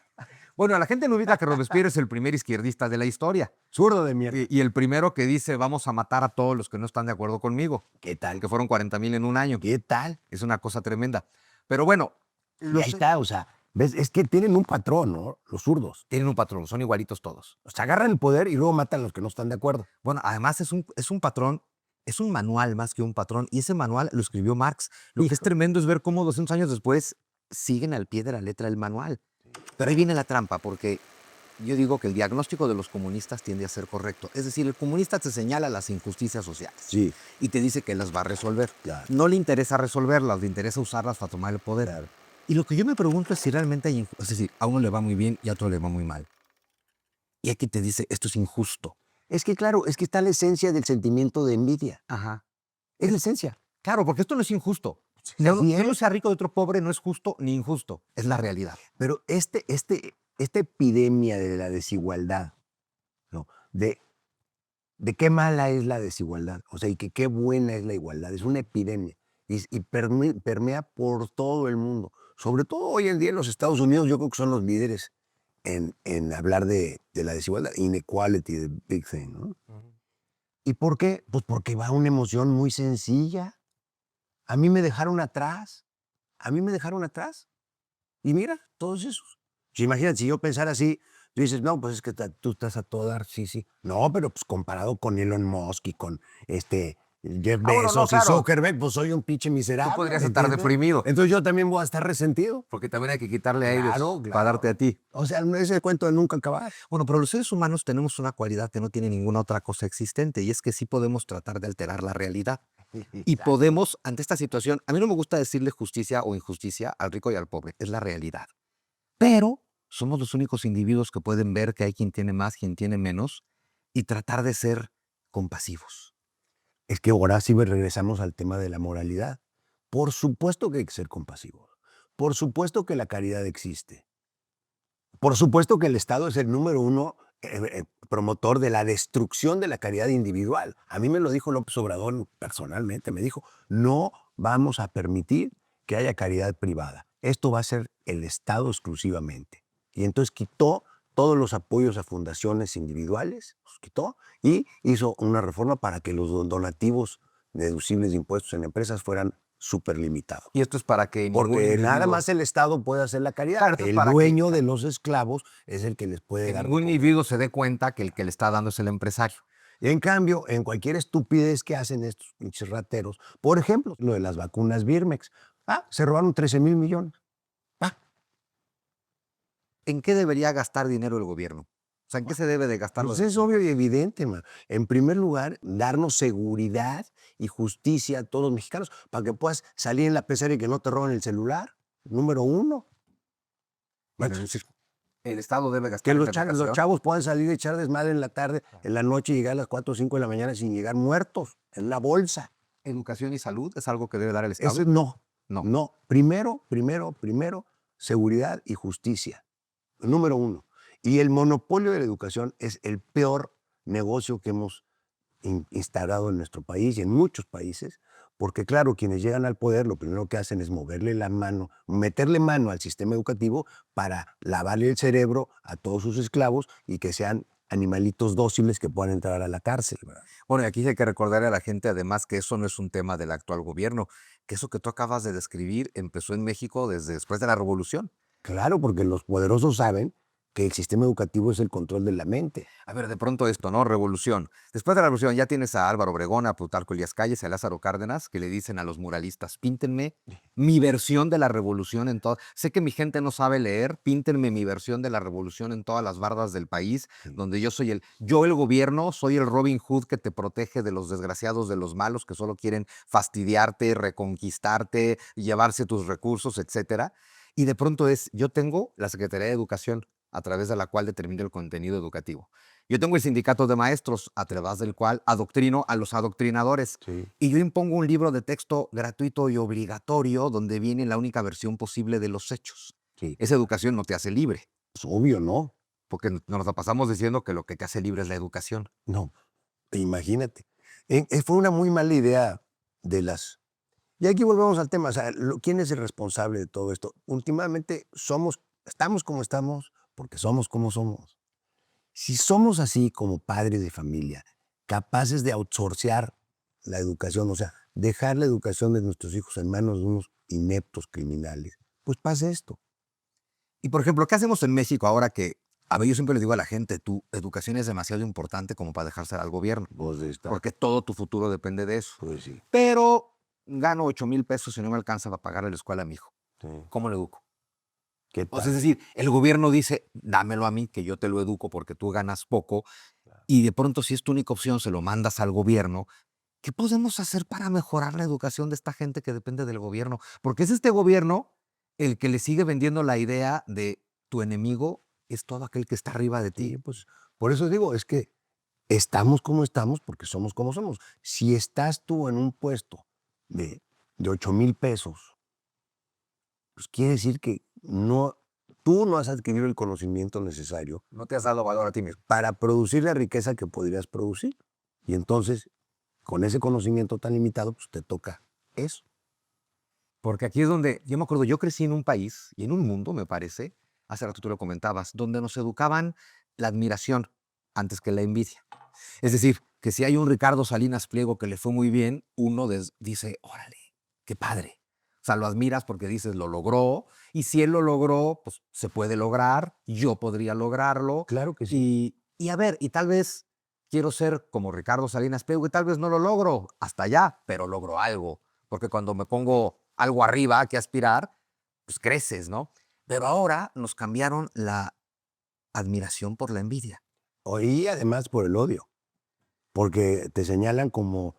Bueno, la gente no ubica que Robespierre es el primer izquierdista de la historia.
Zurdo de mierda.
Y el primero que dice, vamos a matar a todos los que no están de acuerdo conmigo.
¿Qué tal?
Que fueron 40,000 en un año.
¿Qué tal?
Es una cosa tremenda. Pero bueno,
Y ahí está, o sea, ¿ves? Es que tienen un patrón, ¿no? Los zurdos.
tienen un patrón, son igualitos todos.
O sea, agarran el poder y luego matan a los que no están de acuerdo.
Bueno, además es un patrón, es un manual más que un patrón. Y ese manual lo escribió Marx. Lo que es tremendo es ver cómo 200 años después siguen al pie de la letra el manual. Pero ahí viene la trampa, porque yo digo que el diagnóstico de los comunistas tiende a ser correcto. Es decir, el comunista te señala las injusticias sociales
Sí,
y te dice que las va a resolver.
claro.
No le interesa resolverlas, le interesa usarlas para tomar el poder.
Claro.
Y lo que yo me pregunto es si realmente hay es decir, a uno le va muy bien y a otro le va muy mal. Y aquí te dice, esto es injusto.
Es que, claro, es que está la esencia del sentimiento de envidia.
Ajá.
Es la esencia.
Claro, porque esto no es injusto.
Sí
Que uno
es.
sea rico de otro pobre no es justo ni injusto, es la realidad.
Pero esta epidemia de la desigualdad, ¿no? De qué mala es la desigualdad, o sea, y que qué buena es la igualdad, es una epidemia y permea por todo el mundo. Sobre todo hoy en día en los Estados Unidos, yo creo que son los líderes en hablar de la desigualdad, inequality, the big thing, ¿no? ¿Y por qué? Pues porque va una emoción muy sencilla. A mí me dejaron atrás, a mí me dejaron atrás. Y mira, todos esos. Si imagínate, si yo pensara así, tú dices, no, pues es que tú estás a todo dar, sí, sí. No, pero pues comparado con Elon Musk y con Jeff
bueno, no,
Bezos
claro.
y Zuckerberg, pues soy un pinche miserable.
Tú podrías estar
¿entiendes?
deprimido,
Entonces yo también voy a estar resentido.
porque también hay que quitarle aires
Claro,
para
claro.
darte a ti.
O sea, ese cuento de nunca acabar.
Bueno, pero los seres humanos tenemos una cualidad que no tiene ninguna otra cosa existente, y es que sí podemos tratar de alterar la realidad. Y podemos, ante esta situación, a mí no me gusta decirle justicia o injusticia al rico y al pobre, es la realidad. Pero somos los únicos individuos que pueden ver que hay quien tiene más, quien tiene menos, y tratar de ser compasivos.
Es que ahora sí regresamos al tema de la moralidad. Por supuesto que hay que ser compasivos. Por supuesto que la caridad existe. Por supuesto que el Estado es el número uno promotor de la destrucción de la caridad individual. A mí me lo dijo López Obrador personalmente. Me dijo, no vamos a permitir que haya caridad privada. Esto va a ser el Estado exclusivamente. Y entonces quitó todos los apoyos a fundaciones individuales, los quitó y hizo una reforma para que los donativos deducibles de impuestos en empresas fueran súper limitados.
Y esto es para que ningún
Porque nada
individuo-
más el Estado puede hacer la caridad.
Claro, esto es
El
para que-
dueño de los esclavos es el que les puede
que
dar.
ningún individuo se dé cuenta que el que le está dando es el empresario.
Y en cambio, en cualquier estupidez que hacen estos pinches rateros, por ejemplo, lo de las vacunas Birmex, se robaron 13,000 millones.
¿En qué debería gastar dinero el gobierno? O sea, ¿en qué se debe de gastar?
Pues es obvio y evidente, man. En primer lugar, darnos seguridad y justicia a todos los mexicanos para que puedas salir en la pecera y que no te roben el celular. Número uno.
Bueno, es decir, el Estado debe gastar
Que
en
los
educación.
chavos puedan salir a echar desmadre en la tarde, en la noche y llegar a las 4 o 5 de la mañana sin llegar muertos en la bolsa.
Educación y salud es algo que debe dar el Estado.
Eso no.
No.
No. Primero, seguridad y justicia. Número uno. Y el monopolio de la educación es el peor negocio que hemos instaurado en nuestro país y en muchos países, porque claro, quienes llegan al poder lo primero que hacen es meterle mano al sistema educativo para lavarle el cerebro a todos sus esclavos y que sean animalitos dóciles que puedan entrar a la cárcel, ¿verdad?
Bueno, y aquí hay que recordarle a la gente además que eso no es un tema del actual gobierno, que eso que tú acabas de describir empezó en México desde después de la Revolución.
Claro, porque los poderosos saben que el sistema educativo es el control de la mente.
A ver, de pronto esto, ¿no? Revolución. Después de la revolución ya tienes a Álvaro Obregón, a Plutarco Elías Calles, a Lázaro Cárdenas, que le dicen a los muralistas, píntenme mi versión de la revolución en todo. Sé que mi gente no sabe leer, píntenme mi versión de la revolución en todas las bardas del país, donde yo el gobierno, soy el Robin Hood que te protege de los desgraciados, de los malos que solo quieren fastidiarte, reconquistarte, llevarse tus recursos, etcétera. Y de pronto yo tengo la Secretaría de Educación, a través de la cual determino el contenido educativo. Yo tengo el sindicato de maestros, a través del cual adoctrino a los adoctrinadores.
Sí.
Y yo impongo un libro de texto gratuito y obligatorio donde viene la única versión posible de los hechos.
Sí.
Esa educación no te hace libre,
Es obvio, ¿no?
porque nos la pasamos diciendo que lo que te hace libre es la educación.
No, imagínate. Fue una muy mala idea de las... Y aquí volvemos al tema, o sea, ¿quién es el responsable de todo esto? Últimamente estamos como estamos porque somos como somos. Si somos así como padres de familia, capaces de outsourcear la educación, o sea, dejar la educación de nuestros hijos en manos de unos ineptos criminales, pues pasa esto.
Y por ejemplo, ¿qué hacemos en México ahora que, a ver, yo siempre le digo a la gente, tu educación es demasiado importante como para dejársela al gobierno, porque todo tu futuro depende de eso.
Pues sí.
Pero gano 8,000 pesos y no me alcanza para pagarle la escuela a mi hijo.
Sí.
¿Cómo lo educo?
¿Qué
O
tal?
sea, es decir, el gobierno dice, dámelo a mí, que yo te lo educo porque tú ganas poco, y de pronto si es tu única opción, se lo mandas al gobierno. ¿Qué podemos hacer para mejorar la educación de esta gente que depende del gobierno? Porque es este gobierno el que le sigue vendiendo la idea de tu enemigo es todo aquel que está arriba de ti.
Sí, pues por eso digo, es que estamos como estamos porque somos como somos. Si estás tú en un puesto de 8,000 pesos, pues quiere decir que tú no has adquirido el conocimiento necesario
No te has dado valor a ti mismo.
para producir la riqueza que podrías producir. Y entonces, con ese conocimiento tan limitado, pues te toca eso.
Porque aquí es donde, yo me acuerdo, yo crecí en un país y en un mundo, me parece, hace rato tú lo comentabas, donde nos educaban la admiración antes que la envidia. Es decir, que si hay un Ricardo Salinas Pliego que le fue muy bien, uno dice, órale, qué padre. O sea, lo admiras porque dices, lo logró, y si él lo logró, pues se puede lograr, yo podría lograrlo.
Claro que sí.
Y a ver, y tal vez quiero ser como Ricardo Salinas Pliego, y tal vez no lo logro hasta allá, pero logro algo. Porque cuando me pongo algo arriba que aspirar, pues creces, ¿no? Pero ahora nos cambiaron la admiración por la envidia.
Y además por el odio, porque te señalan como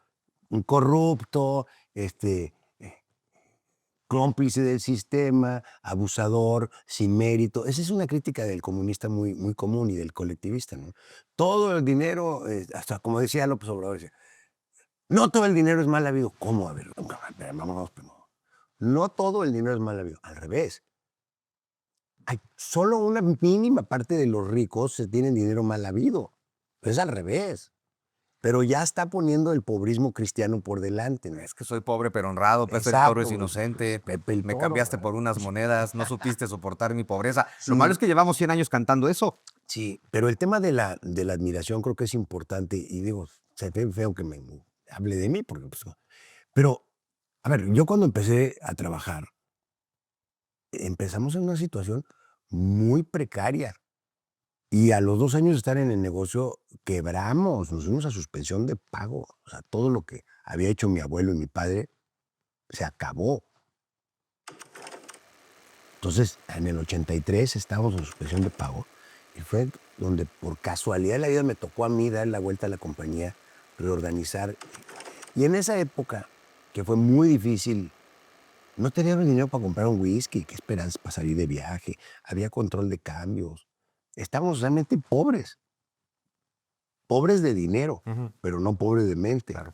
un corrupto, cómplice del sistema, abusador, sin mérito. Esa es una crítica del comunista muy, muy común y del colectivista, ¿no? Todo el dinero, hasta como decía López Obrador, decía, no todo el dinero es mal habido. ¿Cómo? A ver, vámonos. No todo el dinero es mal habido. Al revés. Hay solo una mínima parte de los ricos se tienen dinero mal habido. Es al revés. Pero ya está poniendo el pobrismo cristiano por delante, ¿no?
Es que soy pobre pero honrado, Pepe el
Exacto,
Toro es
güey.
inocente,
Pepe el
me
Toro,
cambiaste
güey.
por unas monedas, no supiste soportar mi pobreza.
Sí.
Lo malo es que llevamos 100 años cantando eso.
Sí, pero el tema de la admiración creo que es importante y digo, se ve feo que me hable de mí, porque pues, pero, a ver, yo cuando empecé a trabajar, empezamos en una situación muy precaria y a los 2 años de estar en el negocio quebramos, nos fuimos a suspensión de pago, o sea, todo lo que había hecho mi abuelo y mi padre se acabó. Entonces, en el 83 estábamos en suspensión de pago y fue donde por casualidad de la vida me tocó a mí dar la vuelta a la compañía, reorganizar. Y en esa época, que fue muy difícil, no teníamos dinero para comprar un whisky, qué esperanza para salir de viaje, había control de cambios. Estábamos realmente pobres. Pobres de dinero, pero no pobres de mente.
Claro.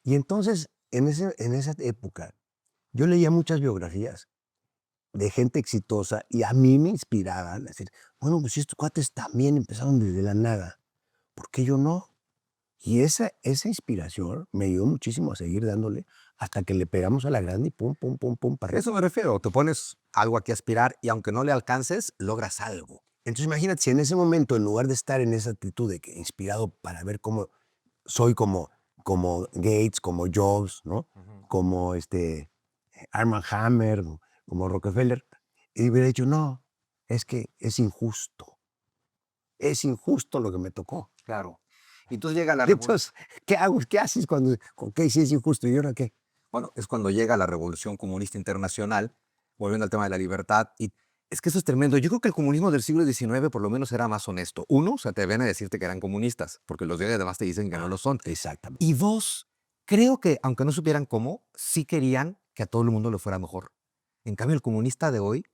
Y entonces, en esa época, yo leía muchas biografías de gente exitosa y a mí me inspiraban a decir, bueno, pues si estos cuates también empezaron desde la nada, ¿por qué yo no? Y esa inspiración me ayudó muchísimo a seguir dándole hasta que le pegamos a la grande y pum, pum, pum, pum, para
A eso me refiero, te pones algo a que aspirar y aunque no le alcances, logras algo.
Entonces imagínate si en ese momento, en lugar de estar en esa actitud de que inspirado para ver cómo soy como Gates, como Jobs, ¿no? Como Armand Hammer, como Rockefeller, y hubiera dicho, no, es que es injusto. Es injusto lo que me tocó.
Claro. Y entonces llega la
Entonces, ¿qué hago? ¿Qué haces cuando, con qué si es injusto? ¿Y ahora qué?
Bueno, es cuando llega la Revolución Comunista Internacional, volviendo al tema de la libertad. Y es que eso es tremendo. Yo creo que el comunismo del siglo XIX por lo menos era más honesto. Uno, se atrevían a decirte que eran comunistas, porque los de hoy además te dicen que no lo son.
Exactamente.
Y dos, creo que, aunque no supieran cómo, sí querían que a todo el mundo le fuera mejor. En cambio, el comunista de hoy,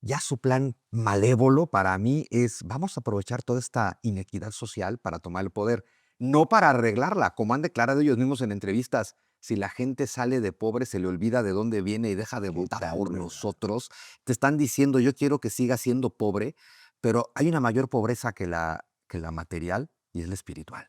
ya su plan malévolo para mí es, vamos a aprovechar toda esta inequidad social para tomar el poder, no para arreglarla, como han declarado ellos mismos en entrevistas. Si la gente sale de pobre, se le olvida de dónde viene y deja de votar por nosotros. Te están diciendo, yo quiero que siga siendo pobre, pero hay una mayor pobreza que la material y es la espiritual.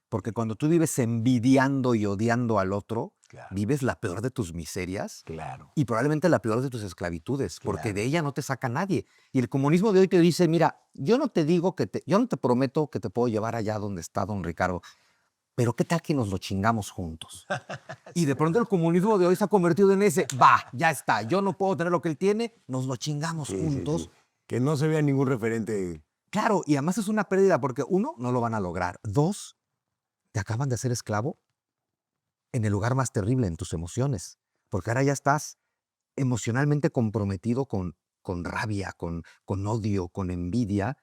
Porque cuando tú vives envidiando y odiando al otro,
Claro.
vives la peor de tus miserias
Claro.
y probablemente la peor de tus esclavitudes, porque
Claro.
de ella no te saca nadie. Y el comunismo de hoy te dice, mira, yo no te prometo que te puedo llevar allá donde está don Ricardo, pero ¿qué tal que nos lo chingamos juntos? Y de pronto el comunismo de hoy se ha convertido en ese, ya está, yo no puedo tener lo que él tiene, nos lo chingamos juntos.
Sí. Que no se vea ningún referente.
Claro, y además es una pérdida porque uno, no lo van a lograr. Dos, te acaban de hacer esclavo en el lugar más terrible, en tus emociones, porque ahora ya estás emocionalmente comprometido con rabia, con odio, con envidia.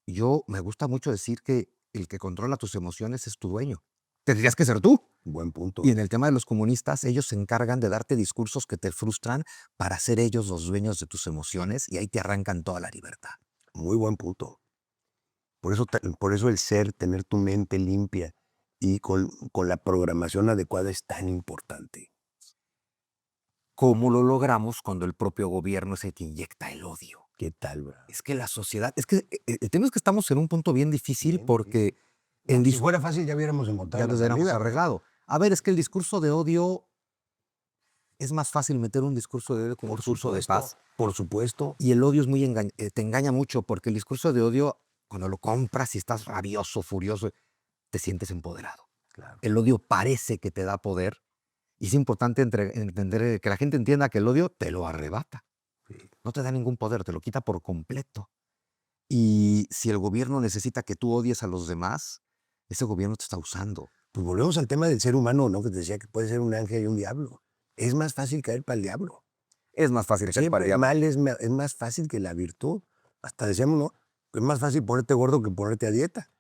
Yo me gusta mucho decir que el que controla tus emociones es tu dueño. Tendrías que ser tú.
Buen punto.
Y en el tema de los comunistas, ellos se encargan de darte discursos que te frustran para ser ellos los dueños de tus emociones y ahí te arrancan toda la libertad.
Muy buen punto. Por eso el ser, tener tu mente limpia y con la programación adecuada es tan importante.
¿Cómo lo logramos cuando el propio gobierno es el que inyecta el odio?
¿Qué tal, bro?
Es que la sociedad, el tema es que estamos en un punto bien difícil
Bien
porque
Si fuera fácil ya hubiéramos encontrado
ya
la
nos hubiéramos
salida.
arreglado. A ver, es que el discurso de odio es más fácil meter un discurso de odio que un discurso de paz.
Por supuesto.
Y el odio es muy te engaña mucho porque el discurso de odio, cuando lo compras y estás rabioso, furioso, te sientes empoderado.
Claro.
El odio parece que te da poder y es importante entender que la gente entienda que el odio te lo arrebata.
Sí.
No te da ningún poder, te lo quita por completo. Y si el gobierno necesita que tú odies a los demás, ese gobierno te está usando.
Pues volvemos al tema del ser humano, ¿no? Que te decía que puede ser un ángel y un diablo. Es más fácil caer para el diablo.
Es más fácil ser para
Siempre
el
el mal es más fácil que la virtud. Hasta decíamos, ¿no? Es más fácil ponerte gordo que ponerte a dieta.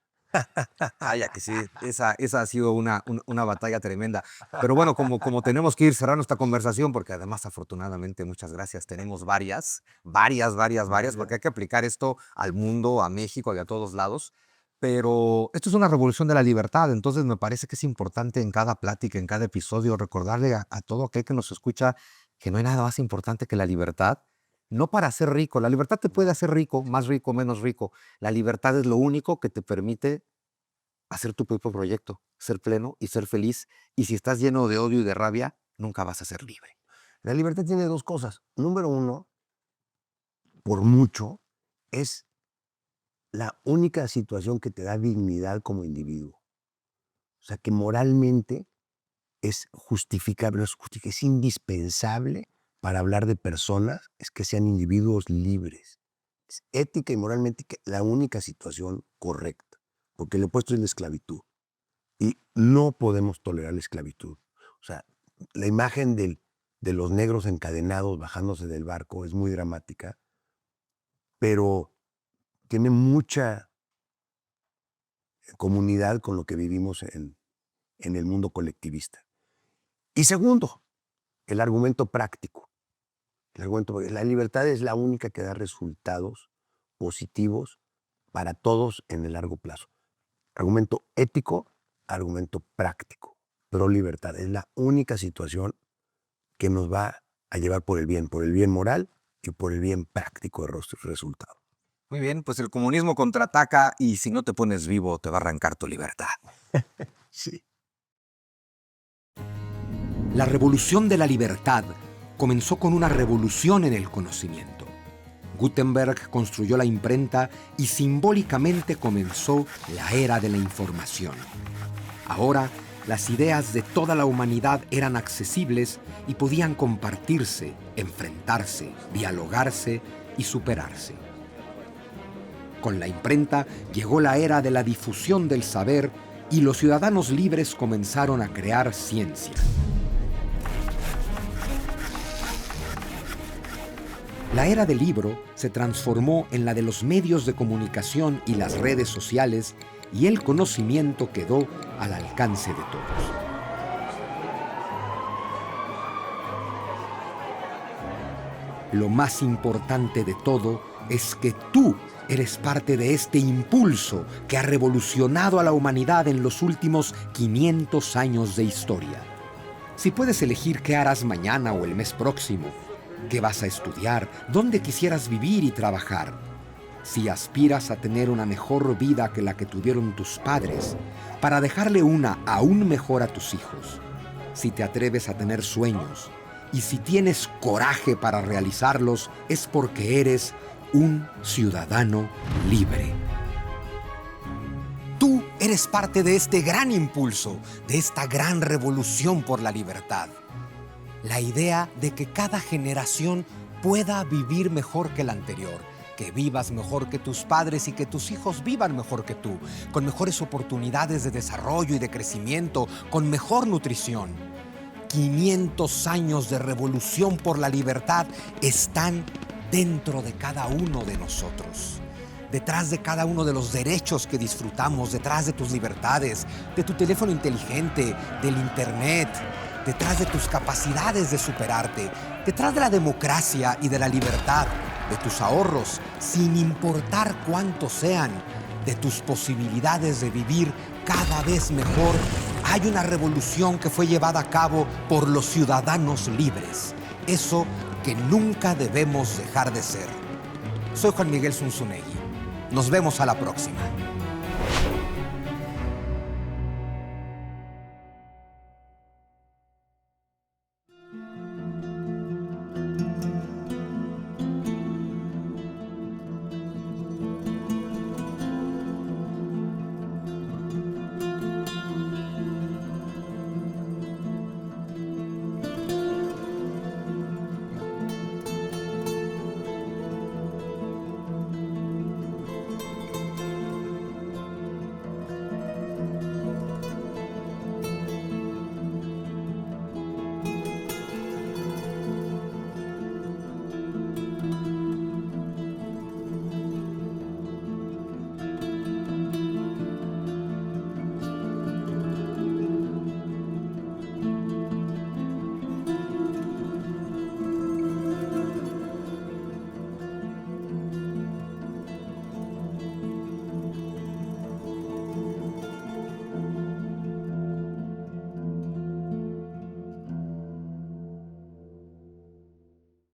ya que sí, esa ha sido una batalla tremenda. Pero bueno, como tenemos que ir cerrando esta conversación, porque además, afortunadamente, muchas gracias, tenemos varias, porque hay que aplicar esto al mundo, a México y a todos lados. Pero esto es una revolución de la libertad, entonces me parece que es importante en cada plática, en cada episodio, recordarle a todo aquel que nos escucha que no hay nada más importante que la libertad. No para ser rico, la libertad te puede hacer rico, menos rico. La libertad es lo único que te permite hacer tu propio proyecto, ser pleno y ser feliz. Y si estás lleno de odio y de rabia, nunca vas a ser libre.
La libertad tiene dos cosas. Número uno, por mucho, es la única situación que te da dignidad como individuo. O sea, que moralmente es justificable, es indispensable para hablar de personas, es que sean individuos libres. Es ética y moralmente la única situación correcta, porque el opuesto es la esclavitud. Y no podemos tolerar la esclavitud. O sea, la imagen de los negros encadenados bajándose del barco es muy dramática, pero tiene mucha comunidad con lo que vivimos en el mundo colectivista. Y segundo, el argumento práctico. La libertad es la única que da resultados positivos para todos en el largo plazo. Argumento ético, argumento práctico, pro libertad. Es la única situación que nos va a llevar por el bien moral y por el bien práctico de resultado.
Muy bien, pues el comunismo contraataca y si no te pones vivo te va a arrancar tu libertad.
Sí.
La revolución de la libertad comenzó con una revolución en el conocimiento. Gutenberg construyó la imprenta y simbólicamente comenzó la era de la información. Ahora, las ideas de toda la humanidad eran accesibles y podían compartirse, enfrentarse, dialogarse y superarse. Con la imprenta llegó la era de la difusión del saber y los ciudadanos libres comenzaron a crear ciencia. La era del libro se transformó en la de los medios de comunicación y las redes sociales, y el conocimiento quedó al alcance de todos. Lo más importante de todo es que tú eres parte de este impulso que ha revolucionado a la humanidad en los últimos 500 años de historia. Si puedes elegir qué harás mañana o el mes próximo, qué vas a estudiar, dónde quisieras vivir y trabajar, si aspiras a tener una mejor vida que la que tuvieron tus padres, para dejarle una aún mejor a tus hijos, si te atreves a tener sueños y si tienes coraje para realizarlos, es porque eres un ciudadano libre. Tú eres parte de este gran impulso, de esta gran revolución por la libertad. La idea de que cada generación pueda vivir mejor que la anterior, que vivas mejor que tus padres y que tus hijos vivan mejor que tú, con mejores oportunidades de desarrollo y de crecimiento, con mejor nutrición. 500 años de revolución por la libertad están dentro de cada uno de nosotros. Detrás de cada uno de los derechos que disfrutamos, detrás de tus libertades, de tu teléfono inteligente, del internet, detrás de tus capacidades de superarte, detrás de la democracia y de la libertad, de tus ahorros, sin importar cuántos sean, de tus posibilidades de vivir cada vez mejor, hay una revolución que fue llevada a cabo por los ciudadanos libres. Eso que nunca debemos dejar de ser. Soy Juan Miguel Zunzunegui. Nos vemos a la próxima.